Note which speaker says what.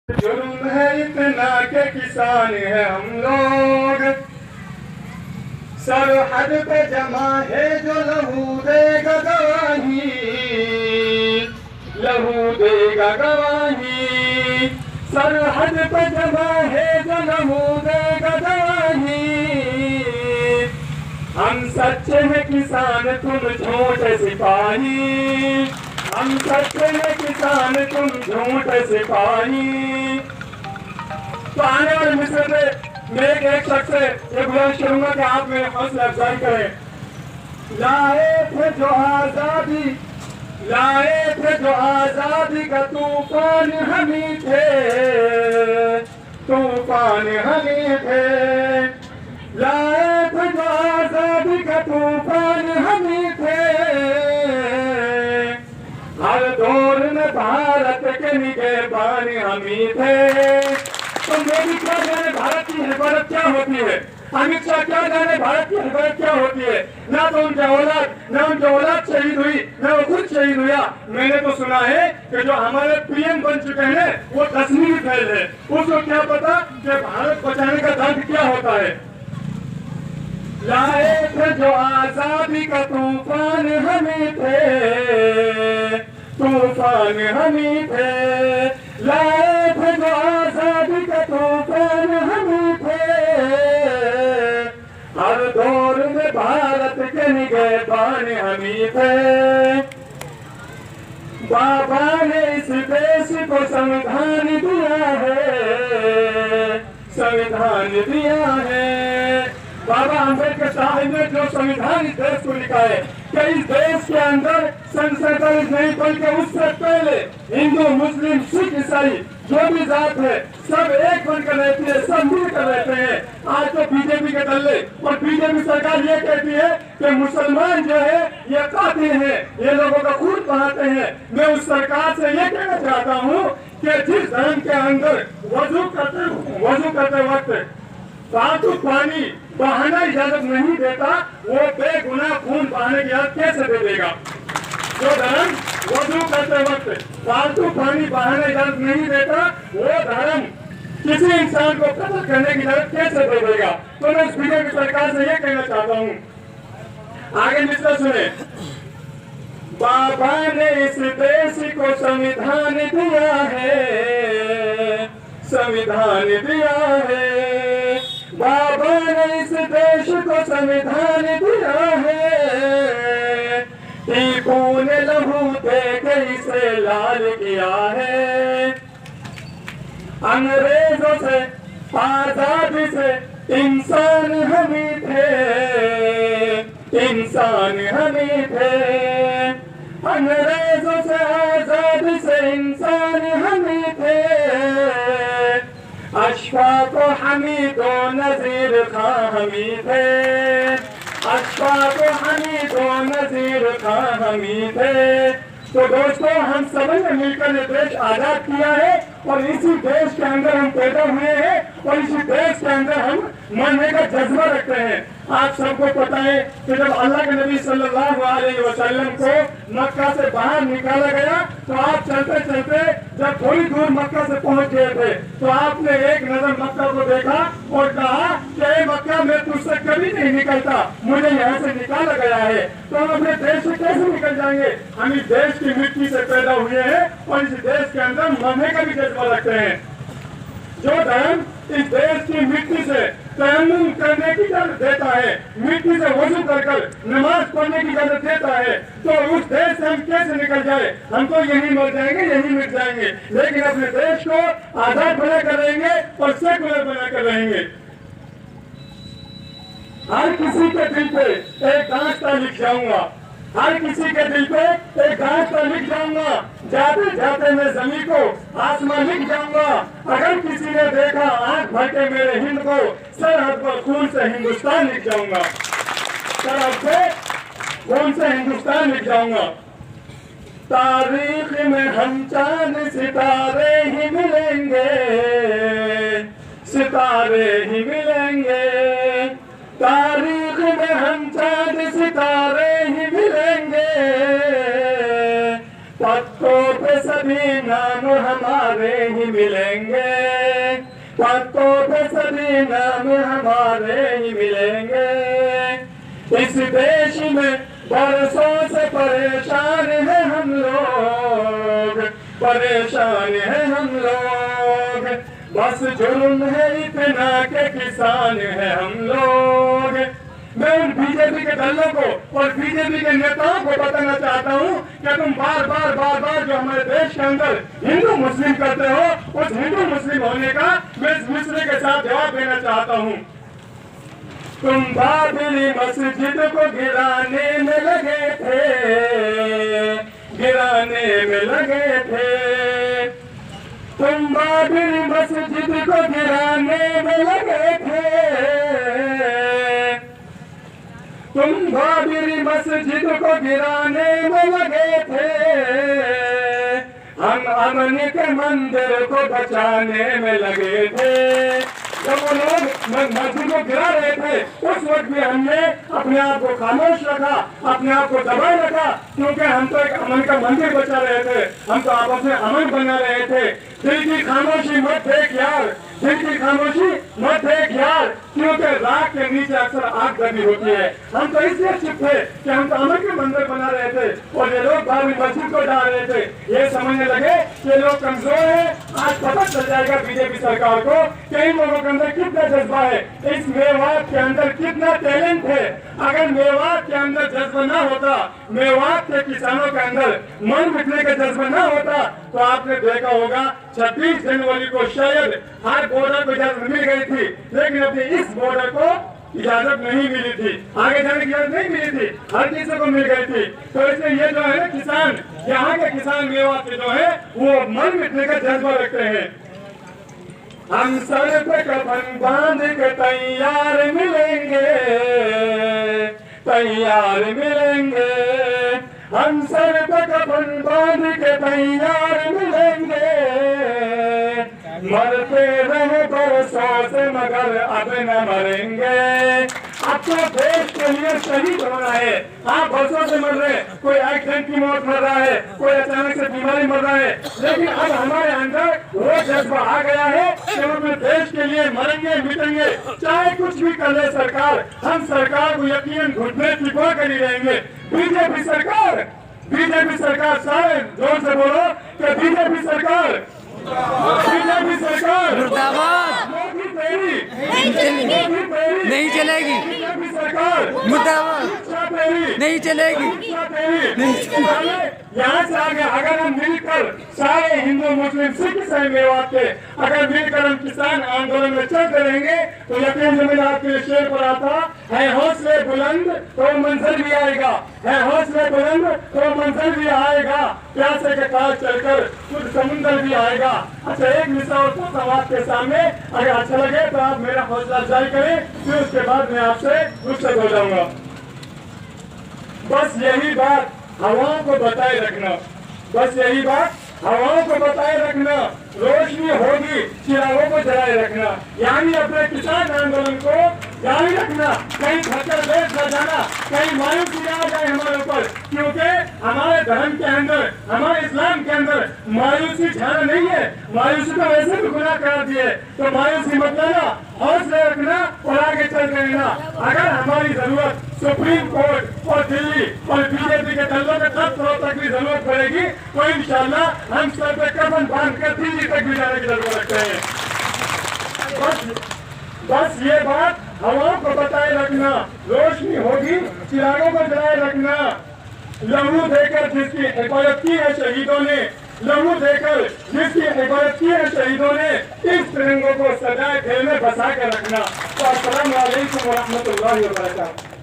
Speaker 1: जुर्म है इतना के किसान है हम लोग, सरहद पे जमा है जो लहू देगा गवाही, लहू देगा गवाही। सरहद पे जमा है जो लहू देगा गवाही। हम सच्चे हैं किसान तुम झूठे सिपाही, हम सच्चे हैं किसान तुम झूठे सिपाही। तो आने वाले मिस्र में मैं एक शख्स से ये गुजारिश करूंगा कि आप मेरे हौसला अफजाई करें। लाए थे जो आजादी, लाए थे जो आजादी का तूफान हम ही थे, तूफान हम ही थे। लाए थे जो आजादी का तूफान हम ही थे। हर दौर में भारत के निगहबान हम ही थे। तो मोदी क्या जाने भारत की हिफाजत क्या होती है, अमित शाह क्या जाने भारत की हिफाजत क्या होती है। ना तो उनकी औलाद शहीद हुई, ना वो खुद शहीद हुआ। मैंने तो सुना है कि जो हमारे पीएम बन चुके हैं वो 10वीं फेल है। उसको क्या पता कि भारत बचाने का दर्द क्या होता है। लाए थे जो आजादी का तूफान हमें थे, तूफान हमें थे। लाए थे जो आजादी का तूफान हमें थे। हर दौर में भारत के निगहबान हमें थे। बाबा ने इस देश को संविधान दिया है, संविधान दिया है। बाबा अम्बेडकर साहब ने जो संविधान इस देश को लिखा है कि इस देश के अंदर सन 47 नहीं बल्कि उससे पहले हिंदू मुस्लिम सिख ईसाई जो भी जात है सब एक बनकर रहती है, सब मिलकर रहते हैं। आज तो बीजेपी के दल्ले और बीजेपी सरकार ये कहती है कि मुसलमान जो है ये कातिल है, ये लोगों का खून बहाते हैं। मैं उस सरकार से ये कहना चाहता हूँ कि जिस धर्म के अंदर वजू करते वक्त फालतू पानी बहाना इजाजत नहीं देता, वो बेगुनाह खून बहाने की इजाजत कैसे दे देगा। जो धर्म वजू करते वक्त फालतू पानी बहाने इजाजत नहीं देता, वो धर्म किसी इंसान को कत्ल करने की इजाजत कैसे दे देगा। तो मैं इस बीजेपी सरकार से ये कहना चाहता हूँ। आगे मिस्टर सुने। बाबा ने इस देश को संविधान दिया है, संविधान दिया है। बाबा ने इस देश को संविधान दिया है। टीपू ने लहू दे के इसे लाल किया है। अंग्रेजों से आजादी से इंसान हम ही थे, इंसान हम ही थे। अंग्रेजों से आजादी से इंसान हम ही थे। अशफाक हमीदो नजीर खां हमी थे, अशफाक हमीदो नजीर खां हमी थे। तो दोस्तों हम सभी ने मिलकर ये देश आजाद किया है और इसी देश के अंदर हम पैदा हुए हैं और इसी देश के अंदर हम मरने का जज्बा रखते हैं। आप सबको पता है कि जब अल्लाह के नबी सल्लल्लाहु अलैहि वसल्लम को मक्का से बाहर निकाला गया तो आप चलते चलते जब थोड़ी दूर मक्का से पहुंच गए थे तो आपने एक नजर मक्का को देखा और कहा कि मक्का मैं तुझसे कभी नहीं निकलता, मुझे यहाँ से निकाला गया है। तो हम अपने देश से कैसे निकल जाएंगे। हम इस देश की मिट्टी से पैदा हुए हैं और इस देश के अंदर मरने का भी जज्बा रखते हैं। जो धर्म इस देश की मिट्टी से तयम्मुम करने की इजाजत देता है, मिट्टी से वजू कर नमाज पढ़ने की इजाजत देता है, तो उस देश से हम कैसे निकल जाए। हम तो यही मर जाएंगे, यही मिट जाएंगे, लेकिन अपने देश को आजाद बनाकर रहेंगे और सेकुलर बनाकर रहेंगे। हर किसी के दिल पे एक दास्तां लिख जाऊंगा, हर किसी के दिल पे एक दास्तां लिख जाऊंगा। जाते जाते मैं जमीन को आसमान लिख जाऊंगा। अगर किसी ने देखा आंख भर के मेरे हिंद को, सरहद पर खून से हिंदुस्तान लिख जाऊंगा, सरहद पे खून से हिंदुस्तान लिख जाऊंगा। तारीख में हम चांद सितारे ही मिलेंगे, सितारे ही मिलेंगे। तारीख में हम चांद सितारे ही मिलेंगे। पत्तों पे सभी नाम हमारे ही मिलेंगे, पत्तों पे सभी नाम हमारे ही मिलेंगे। इस देश में बरसों से परेशान है हम लोग, परेशान है हम लोग। बस जुल्म है इतना के किसान है हम लोग। मैं उन बीजेपी के दलों को और बीजेपी के नेताओं को बताना चाहता हूँ कि तुम बार बार जो हमारे देश के अंदर हिंदू मुस्लिम करते हो, उस हिंदू मुस्लिम होने का मैं इस मिसरे के साथ जवाब देना चाहता हूँ। तुम बाबरी मस्जिद को गिराने में लगे थे, गिराने में लगे थे। तुम बाबरी मस्जिद को गिराने में लगे थे, तुम बाबरी मस्जिद को गिराने में लगे थे। हम अमन के मंदिर को बचाने में लगे थे। जब वो लोग मस्जिद को गिरा रहे थे उस वक्त भी हमने अपने आप को खामोश रखा, अपने आप को दबाए रखा, क्योंकि हम तो एक अमन का मंदिर बचा रहे थे, हम तो आपस में अमन बना रहे थे। दिल की खामोशी मत देख यार, दिल की खामोशी मत देख यार, क्योंकि राख के नीचे अक्सर आग दबी होती है। हम तो इसलिए चुप थे कि हम तो अमन के मंदिर बना रहे थे और ये लोग बाबरी मस्जिद को डाल रहे थे। ये समझने लगे कि लोग कमजोर है। आज पता चल जाएगा बीजेपी सरकार को कि इन लोगों के अंदर कितना जज्बा है, इस मेवात के अंदर कितना टैलेंट है। अगर मेवात के अंदर जज्बा ना होता, मेवात के किसानों के अंदर मन बिकने का जज्बा ना होता, तो आपने देखा होगा 26 जनवरी को शायद हर बॉर्डर को इजाजत मिल गई थी, लेकिन अभी इस बॉर्डर को इजाजत नहीं मिली थी, आगे जाने की इजाजत नहीं मिली थी, हर किसी को मिल गई थी। तो इसलिए ये जो है किसान, यहाँ के किसान मेवात के जो है वो मन मिटने का जज्बा रखते हैं। हम सर पे कफन बांध के तैयार मिलेंगे, तैयार मिलेंगे। हम सर पे कफन बांध के तैयार मिलेंगे। मरते रहे बरसों से मगर अब न मरेंगे। अब तो देश के लिए शहीद होना है। आप बरसों से मर रहे हैं, कोई एक्सीडेंट की मौत मर रहा है, कोई अचानक से बीमारी मर रहा है, लेकिन अब हमारे अंदर वो जज्बा आ गया है कि हम अपने देश के लिए मरेंगे मिटेंगे, चाहे कुछ भी कर ले सरकार। हम सरकार को यकीनन घुटने टिपा कर ही रहेंगे। बीजेपी सरकार, बीजेपी सरकार, सारे जोर से बोलो कि बीजेपी सरकार, बीजेपी सरकार
Speaker 2: मुर्दाबाद
Speaker 1: मोदी तेरी
Speaker 2: नहीं चलेगी,
Speaker 1: बीजेपी सरकार
Speaker 2: मुर्दाबाद नहीं चलेगी।
Speaker 1: यहाँ से आगे अगर हम मिलकर सारे हिंदू मुस्लिम सिख ईसाई मेवात के अगर मिलकर हम किसान आंदोलन में चलते रहेंगे तो यकीन जमीन आपके लिए शेर पर आता है, हौसले बुलंद तो मंजिल भी आएगा, है हौसले बुलंद तो मंजिल भी आएगा। प्यासे के पास चलकर खुद समुंदर भी आएगा। अच्छा, एक मिसाल आपके सामने, अगर अच्छा लगे तो आप मेरा हौसला अफजाई करें, फिर उसके बाद मैं आपसे रुखसत हो जाऊंगा। बस यही बात हवाओं को बताए रखना, बस यही बात हवाओं को बताए रखना, रोशनी होगी चिरागों को जलाए रखना, यानी अपने किसान आंदोलन को जारी रखना। कहीं खच्चर देश न जाना, कहीं मायूसी आ जाए हमारे ऊपर, क्योंकि हमारे धर्म के अंदर, हमारे इस्लाम के अंदर मायूसी जाना नहीं है। मायूसी तो वैसे भी गुनाह करार दिए, तो मायूसी मत लेना, हौसले रखना और आगे चलते रहना। अगर हमारी जरूरत सुप्रीम कोर्ट और दिल्ली और बीजेपी के दलों के तक भी जरूरत पड़ेगी तो इंशाल्लाह हम सर पे कफन बांध कर दिल्ली तक भी जाने की जरूरत रखते हैं। बस ये बात हवाओं को बताए रखना, रोशनी होगी चिरागों को जलाए रखना। लहू देकर जिसकी हिफाजत की है शहीदों ने, लहू देकर जिसकी हिफाजत की है शहीदों ने, इस तिरंगों को सजाए खेल में बसा के रखना। तो अस्सलाम वालेकुम व रहमतुल्लाहि व बरकातहू।